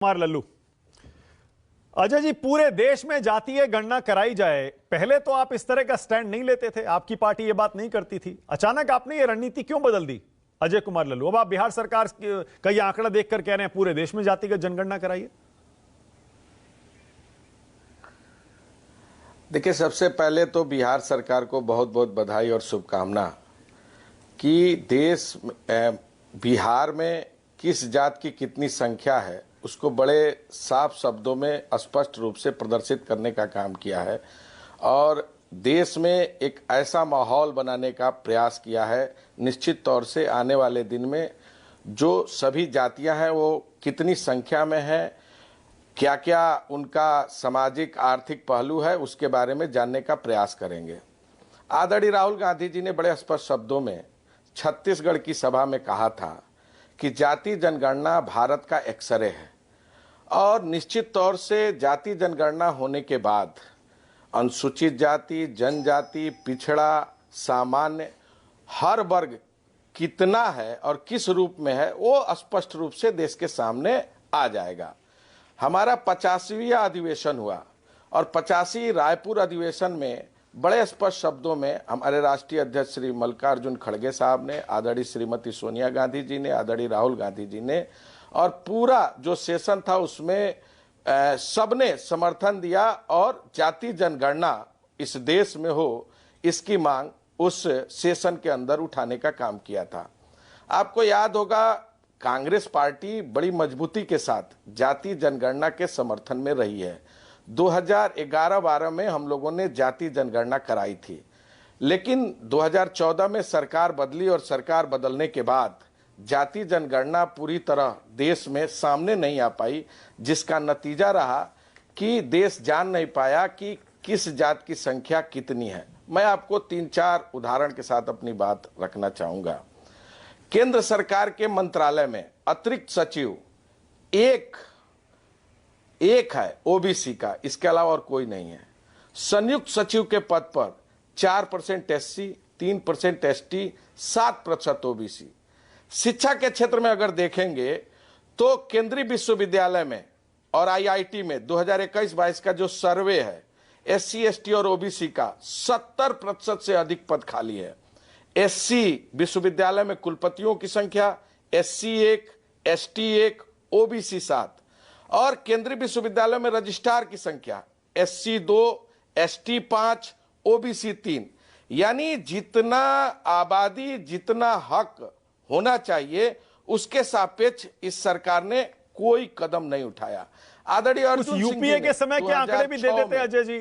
कुमार लल्लू। अजय जी, पूरे देश में जातीय गणना कराई जाए, पहले तो आप इस तरह का स्टैंड नहीं लेते थे, आपकी पार्टी ये बात नहीं करती थी। अचानक आपने ये रणनीति क्यों बदल दी अजय कुमार लल्लू? अब आप बिहार सरकार का ये आंकड़ा देखकर कह रहे हैं पूरे देश में जातिगत जनगणना कराइए। देखिए, सबसे पहले तो बिहार सरकार को बहुत बहुत बधाई और शुभकामना कि बिहार में किस जात की कितनी संख्या है उसको बड़े साफ शब्दों में स्पष्ट रूप से प्रदर्शित करने का काम किया है और देश में एक ऐसा माहौल बनाने का प्रयास किया है। निश्चित तौर से आने वाले दिन में जो सभी जातियां हैं वो कितनी संख्या में हैं, क्या क्या उनका सामाजिक आर्थिक पहलू है, उसके बारे में जानने का प्रयास करेंगे। आदरणीय राहुल गांधी जी ने बड़े स्पष्ट शब्दों में छत्तीसगढ़ की सभा में कहा था कि जाति जनगणना भारत का एक्सरे है और निश्चित तौर से जाति जनगणना होने के बाद अनुसूचित जाति, जनजाति, पिछड़ा, सामान्य, हर वर्ग कितना है और किस रूप में है वो स्पष्ट रूप से देश के सामने आ जाएगा। हमारा 50वां अधिवेशन हुआ और 85 रायपुर अधिवेशन में बड़े स्पष्ट शब्दों में हमारे राष्ट्रीय अध्यक्ष श्री मल्लिकार्जुन खड़गे साहब ने, आदरणीय श्रीमती सोनिया गांधी जी ने, आदरणीय राहुल गांधी जी ने और पूरा जो सेशन था उसमें सबने समर्थन दिया और जाति जनगणना इस देश में हो इसकी मांग उस सेशन के अंदर उठाने का काम किया था। आपको याद होगा कांग्रेस पार्टी बड़ी मजबूती के साथ जाति जनगणना के समर्थन में रही है। 2011-12 में हम लोगों ने जाति जनगणना कराई थी, लेकिन 2014 में सरकार बदली और सरकार बदलने के बाद जाति जनगणना पूरी तरह देश में सामने नहीं आ पाई, जिसका नतीजा रहा कि देश जान नहीं पाया कि किस जात की संख्या कितनी है। मैं आपको 3-4 उदाहरण के साथ अपनी बात रखना चाहूंगा। केंद्र सरकार के मंत्रालय में अतिरिक्त सचिव एक है ओबीसी का, इसके अलावा और कोई नहीं है। संयुक्त सचिव के पद पर 4% एससी, 3% एसटी, 7% ओबीसी। शिक्षा के क्षेत्र में अगर देखेंगे तो केंद्रीय विश्वविद्यालय में और आईआईटी में 2021-22 का जो सर्वे है, एससी, एसटी और ओबीसी का 70% से अधिक पद खाली है। एससी विश्वविद्यालय में कुलपतियों की संख्या एससी 1, एसटी 1, ओबीसी 7 और केंद्रीय विश्वविद्यालय में रजिस्ट्रार की संख्या एससी 2, एसटी 5, ओबीसी 3। यानी जितना आबादी, जितना हक होना चाहिए उसके सापेक्ष इस सरकार ने कोई कदम नहीं उठाया। आदरणीय अर्जुन यूपीए के समय के आंकड़े भी दे देते अजय जी,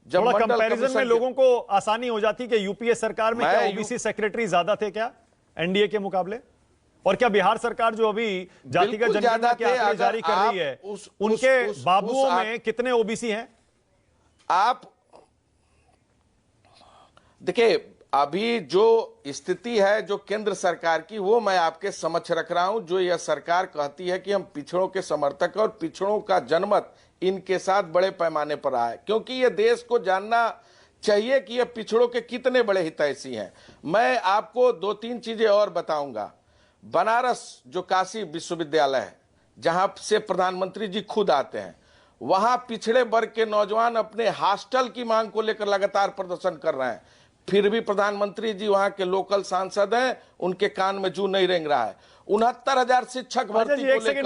थोड़ा कंपैरिजन में लोगों को आसानी हो जाती कि यूपीए सरकार में क्या ओबीसी सेक्रेटरी ज्यादा थे क्या एनडीए के मुकाबले? और क्या बिहार सरकार जो अभी जातिगत जनगणना के आंकड़े जारी कर रही है उनके बाबुओं में कितने ओबीसी हैं? आप देखिए, अभी जो स्थिति है जो केंद्र सरकार की वो मैं आपके समक्ष रख रहा हूं। जो यह सरकार कहती है कि हम पिछड़ों के समर्थक और पिछड़ों का जनमत इनके साथ बड़े पैमाने पर आया है, क्योंकि ये देश को जानना चाहिए कि ये पिछड़ों के कितने बड़े हितैषी हैं। मैं आपको 2-3 चीजें और बताऊंगा। बनारस जो काशी विश्वविद्यालय है, जहां से प्रधानमंत्री जी खुद आते हैं, वहां पिछड़े वर्ग के नौजवान अपने हॉस्टल की मांग को लेकर लगातार प्रदर्शन कर रहे हैं, फिर भी प्रधानमंत्री जी वहां के लोकल सांसद हैं, उनके कान में जू नहीं रेंग रहा है। 69,000 शिक्षक भर्ती को लेकर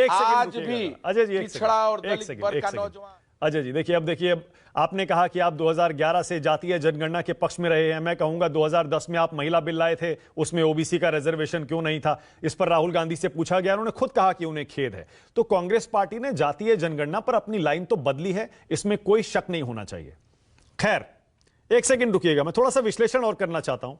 आज भी पिछड़ा और दलित वर्ग का नौजवान। अजय जी देखिए, अब आपने कहा कि आप 2011 से जातीय जनगणना के पक्ष में रहे हैं। मैं कहूंगा 2010 में आप महिला बिल लाए थे, उसमें ओबीसी का रिजर्वेशन क्यों नहीं था? इस पर राहुल गांधी से पूछा गया, उन्होंने खुद कहा कि उन्हें खेद है। तो कांग्रेस पार्टी ने जातीय जनगणना पर अपनी लाइन तो बदली है, इसमें कोई शक नहीं होना चाहिए। खैर, एक सेकंड रुकिएगा, मैं थोड़ा सा विश्लेषण और करना चाहता हूं।